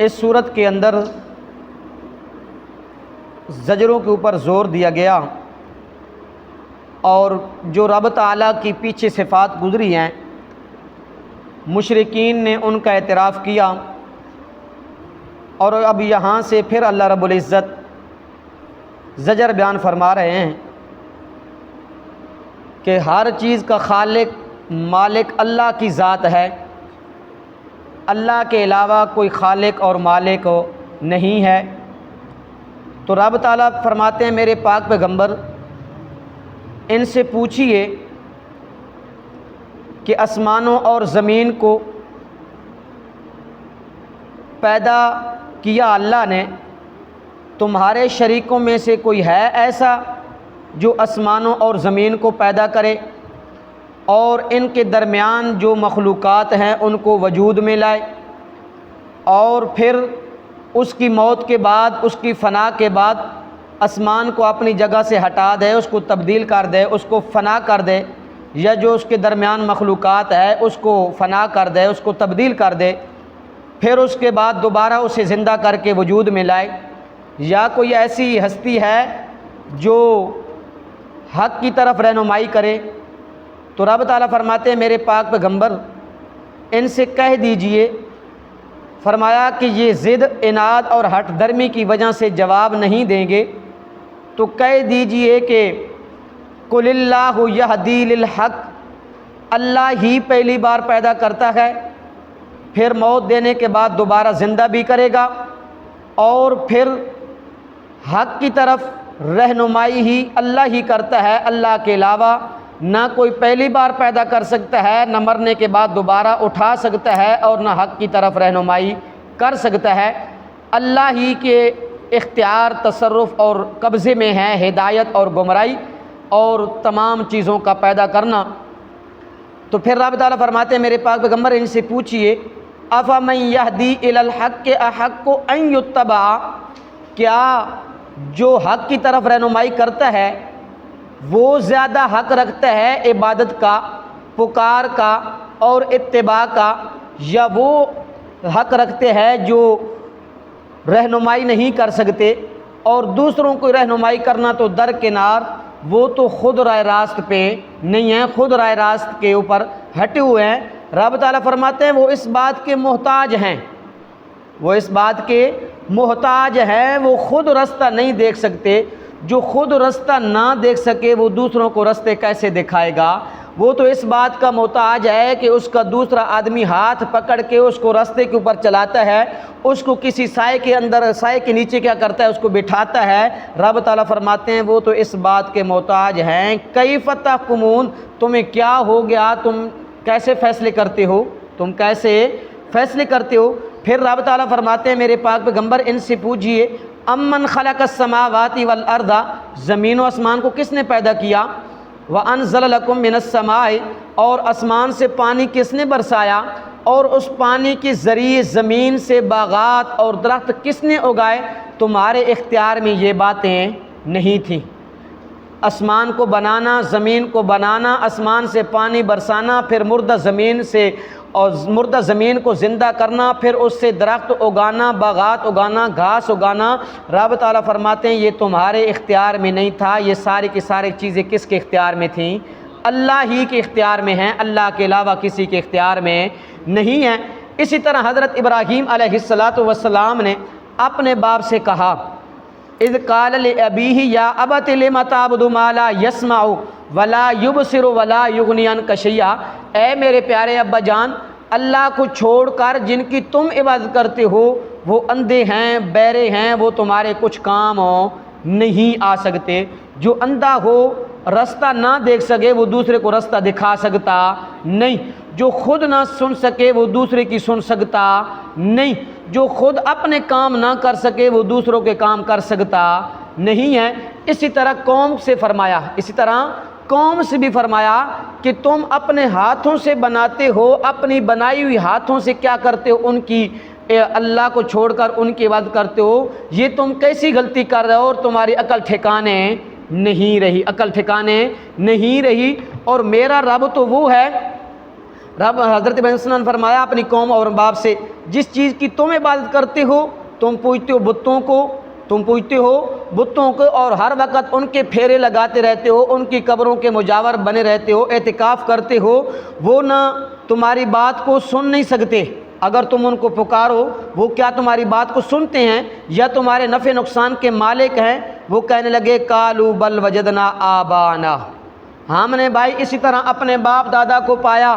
اس صورت کے اندر زجروں کے اوپر زور دیا گیا، اور جو رب تعالیٰ کی پیچھے صفات گزری ہیں مشرکین نے ان کا اعتراف کیا، اور اب یہاں سے پھر اللہ رب العزت زجر بیان فرما رہے ہیں کہ ہر چیز کا خالق مالک اللہ کی ذات ہے، اللہ کے علاوہ کوئی خالق اور مالک نہیں ہے۔ تو رب تعالیٰ فرماتے ہیں میرے پاک پیغمبر ان سے پوچھئے کہ آسمانوں اور زمین کو پیدا کیا اللہ نے، تمہارے شریکوں میں سے کوئی ہے ایسا جو آسمانوں اور زمین کو پیدا کرے اور ان کے درمیان جو مخلوقات ہیں ان کو وجود میں لائے، اور پھر اس کی موت کے بعد، اس کی فنا کے بعد آسمان کو اپنی جگہ سے ہٹا دے، اس کو تبدیل کر دے، اس کو فنا کر دے، یا جو اس کے درمیان مخلوقات ہے اس کو فنا کر دے، اس کو تبدیل کر دے، پھر اس کے بعد دوبارہ اسے زندہ کر کے وجود میں لائے، یا کوئی ایسی ہستی ہے جو حق کی طرف رہنمائی کرے۔ تو رب تعالیٰ فرماتے ہیں میرے پاک پیغمبر ان سے کہہ دیجئے، فرمایا کہ یہ ضد، اناد اور ہٹ درمی کی وجہ سے جواب نہیں دیں گے، تو کہہ دیجئے کہ قل اللہ یہدی للحق، اللہ ہی پہلی بار پیدا کرتا ہے، پھر موت دینے کے بعد دوبارہ زندہ بھی کرے گا، اور پھر حق کی طرف رہنمائی ہی اللہ ہی کرتا ہے، اللہ کے علاوہ نہ کوئی پہلی بار پیدا کر سکتا ہے، نہ مرنے کے بعد دوبارہ اٹھا سکتا ہے، اور نہ حق کی طرف رہنمائی کر سکتا ہے۔ اللہ ہی کے اختیار، تصرف اور قبضے میں ہے ہدایت اور گمراہی اور تمام چیزوں کا پیدا کرنا۔ تو پھر رب تعالیٰ فرماتے ہیں میرے پاک پیغمبر ان سے پوچھئے افمن یہدی الی الحق احق ان یتبع، کیا جو حق کی طرف رہنمائی کرتا ہے وہ زیادہ حق رکھتا ہے عبادت کا، پکار کا اور اتباع کا، یا وہ حق رکھتے ہیں جو رہنمائی نہیں کر سکتے، اور دوسروں کو رہنمائی کرنا تو درکنار، وہ تو خود راہ راست پہ نہیں ہیں، خود راہ راست کے اوپر ہٹے ہوئے ہیں۔ رب تعالیٰ فرماتے ہیں وہ اس بات کے محتاج ہیں، وہ اس بات کے محتاج ہیں، وہ خود رستہ نہیں دیکھ سکتے۔ جو خود رستہ نہ دیکھ سکے وہ دوسروں کو رستے کیسے دکھائے گا؟ وہ تو اس بات کا محتاج ہے کہ اس کا دوسرا آدمی ہاتھ پکڑ کے اس کو رستے کے اوپر چلاتا ہے، اس کو کسی سائے کے اندر، سائے کے نیچے کیا کرتا ہے، اس کو بٹھاتا ہے۔ رب تعالیٰ فرماتے ہیں وہ تو اس بات کے محتاج ہیں۔ کیف تحکمون، تمہیں کیا ہو گیا، تم کیسے فیصلے کرتے ہو، تم کیسے فیصلے کرتے ہو؟ پھر رب تعالیٰ فرماتے ہیں میرے پاک پیغمبر ان سے پوچھئے امن خلق السماوات والارض، زمین و آسمان کو کس نے پیدا کیا؟ وانزل لکم من السماء، اور آسمان سے پانی کس نے برسایا، اور اس پانی کے ذریعے زمین سے باغات اور درخت کس نے اگائے؟ تمہارے اختیار میں یہ باتیں نہیں تھیں۔ آسمان کو بنانا، زمین کو بنانا، آسمان سے پانی برسانا، پھر مردہ زمین سے اور مردہ زمین کو زندہ کرنا، پھر اس سے درخت اگانا، باغات اگانا، گھاس اگانا، رب تعالیٰ فرماتے ہیں یہ تمہارے اختیار میں نہیں تھا۔ یہ ساری کی ساری چیزیں کس کے اختیار میں تھیں؟ اللہ ہی کے اختیار میں ہیں، اللہ کے علاوہ کسی کے اختیار میں نہیں ہیں۔ اسی طرح حضرت ابراہیم علیہ السلام نے اپنے باپ سے کہا اذ قال لأبیہ یا ابت لم تعبد ما لا یسمع ولا یبصر ولا یغنی عنک شیئا، اے میرے پیارے ابا جان، اللہ کو چھوڑ کر جن کی تم عبادت کرتے ہو وہ اندھے ہیں، بہرے ہیں، وہ تمہارے کچھ کام نہیں آ سکتے۔ جو اندھا ہو، رستہ نہ دیکھ سکے، وہ دوسرے کو رستہ دکھا سکتا نہیں۔ جو خود نہ سن سکے وہ دوسرے کی سن سکتا نہیں۔ جو خود اپنے کام نہ کر سکے وہ دوسروں کے کام کر سکتا نہیں ہے۔ اسی طرح قوم سے فرمایا، اسی طرح قوم سے بھی فرمایا کہ تم اپنے ہاتھوں سے بناتے ہو، اپنی بنائی ہوئی ہاتھوں سے کیا کرتے ہو، ان کی اللہ کو چھوڑ کر ان کی عبادت کرتے ہو، یہ تم کیسی غلطی کر رہے ہو، اور تمہاری عقل ٹھکانے نہیں رہی، عقل ٹھکانے نہیں رہی۔ اور میرا رب تو وہ ہے رب حضرت ابراہیم صلی اللہ علیہ وسلم نے فرمایا اپنی قوم اور باپ سے، جس چیز کی تم عبادت کرتے ہو، تم پوجتے ہو بتوں کو اور ہر وقت ان کے پھیرے لگاتے رہتے ہو، ان کی قبروں کے مجاور بنے رہتے ہو، اعتکاف کرتے ہو، وہ نہ تمہاری بات کو سن نہیں سکتے۔ اگر تم ان کو پکارو وہ کیا تمہاری بات کو سنتے ہیں یا تمہارے نفع نقصان کے مالک ہیں؟ وہ کہنے لگے قالوا بل وجدنا آبانا، ہم نے بھائی اسی طرح اپنے باپ دادا کو پایا،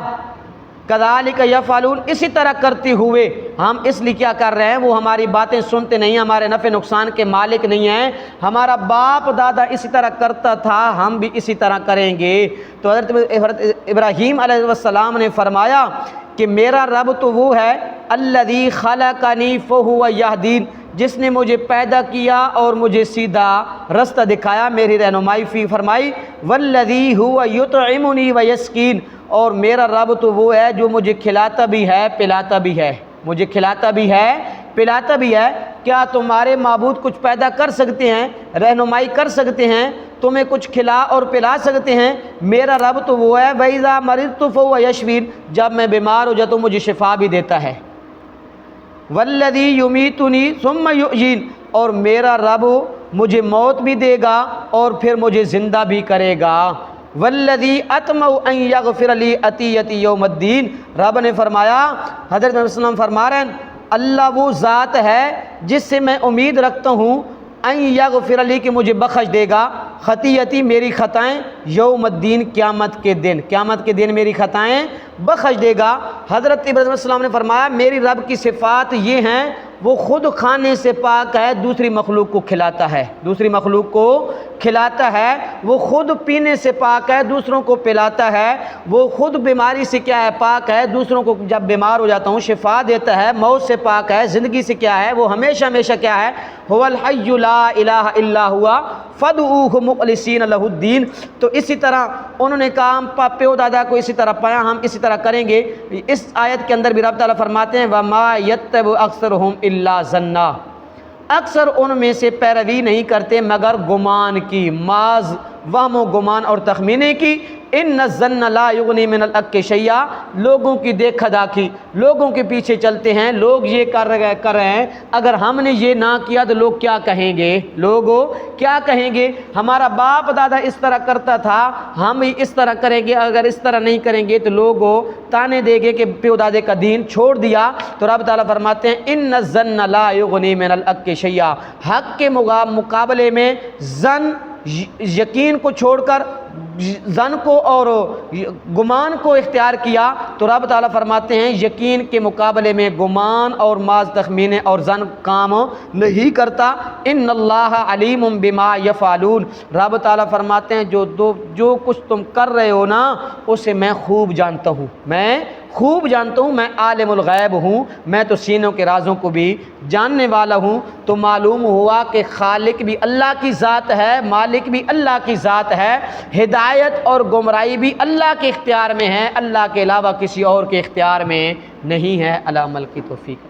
کذالک یفعلون، اسی طرح کرتے ہوئے ہم اس لیے کیا کر رہے ہیں، وہ ہماری باتیں سنتے نہیں، ہمارے نفع نقصان کے مالک نہیں ہیں، ہمارا باپ دادا اسی طرح کرتا تھا، ہم بھی اسی طرح کریں گے۔ تو حضرت ابراہیم علیہ السلام نے فرمایا کہ میرا رب تو وہ ہے الذی خلقنی فہو یہدین، جس نے مجھے پیدا کیا اور مجھے سیدھا رستہ دکھایا، میری رہنمائی فرمائی، والذی ہوا یطعمنی ویسقین، اور میرا رب تو وہ ہے جو مجھے کھلاتا بھی ہے پلاتا بھی ہے، مجھے کھلاتا بھی ہے پلاتا بھی ہے۔ کیا تمہارے معبود کچھ پیدا کر سکتے ہیں، رہنمائی کر سکتے ہیں، تمہیں کچھ کھلا اور پلا سکتے ہیں؟ میرا رب تو وہ ہے وَإِذَا مَرِضْتُ فَهُوَ يَشْفِينِ، جب میں بیمار ہو جاتا ہوں مجھے شفا بھی دیتا ہے۔ وَالَّذِي يُمِيتُنِي ثُمَّ يُحْيِينِ، اور میرا رب مجھے موت بھی دے گا اور پھر مجھے زندہ بھی کرے گا۔ وَالَّذِي أَطْمَعُ أَن يَغْفِرَ لِي خَطِيئَتِي يَوْمَ الدِّينِ، رب نے فرمایا، حضرت صلی اللہ علیہ وسلم فرما رہے ہیں اللہ وہ ذات ہے جس سے میں امید رکھتا ہوں ان یغفر لی، کہ مجھے بخش دے گا، خطیئتی میری خطائیں، یوم الدین قیامت کے دن میری خطائیں بخش دے گا۔ حضرت ابراہیم علیہ السلام نے فرمایا میری رب کی صفات یہ ہیں، وہ خود کھانے سے پاک ہے، دوسری مخلوق کو کھلاتا ہے، وہ خود پینے سے پاک ہے، دوسروں کو پلاتا ہے، وہ خود بیماری سے کیا ہے پاک ہے، دوسروں کو جب بیمار ہو جاتا ہوں شفا دیتا ہے، موت سے پاک ہے، زندگی سے کیا ہے، وہ ہمیشہ کیا ہے، هو الحی لا الہ الا ہوا فادعوہ مخلصین لہ الدین۔ تو اسی طرح انہوں نے کہا ہم پیو دادا کو اسی طرح پایا، ہم اسی طرح کریں گے۔ اس آیت کے اندر بھی رب تعالیٰ فرماتے ہیں وما یتبع اکثرہم الا ظنا، اکثر ان میں سے پیروی نہیں کرتے مگر گمان کی، ماذ وہم و گمان اور تخمینے کی۔ ان الظن لا یغنی من الحق شیئا، لوگوں کی دیکھا داکھی، لوگوں کے پیچھے چلتے ہیں، لوگ یہ کر رہے ہیں، اگر ہم نے یہ نہ کیا تو لوگ کیا کہیں گے، ہمارا باپ دادا اس طرح کرتا تھا ہم اس طرح کریں گے، اگر اس طرح نہیں کریں گے تو لوگ تانے دیں گے کہ پیو دادے کا دین چھوڑ دیا۔ تو رب تعالیٰ فرماتے ہیں ان الظن لا یغنی من الحق شیئا، حق کے مقابلے میں ظن، یقین کو چھوڑ کر ظن کو اور گمان کو اختیار کیا، تو رب تعالیٰ فرماتے ہیں یقین کے مقابلے میں گمان اور ماذ تخمینے اور ظن کام نہیں کرتا۔ ان اللہ علیم بما یفعلون، رب تعالیٰ فرماتے ہیں جو کچھ تم کر رہے ہو نا اسے میں خوب جانتا ہوں، میں عالم الغیب ہوں، میں تو سینوں کے رازوں کو بھی جاننے والا ہوں۔ تو معلوم ہوا کہ خالق بھی اللہ کی ذات ہے، مالک بھی اللہ کی ذات ہے، ہدایت اور گمراہی بھی اللہ کے اختیار میں ہے، اللہ کے علاوہ کسی اور کے اختیار میں نہیں ہے۔ علی عمل کی توفیق۔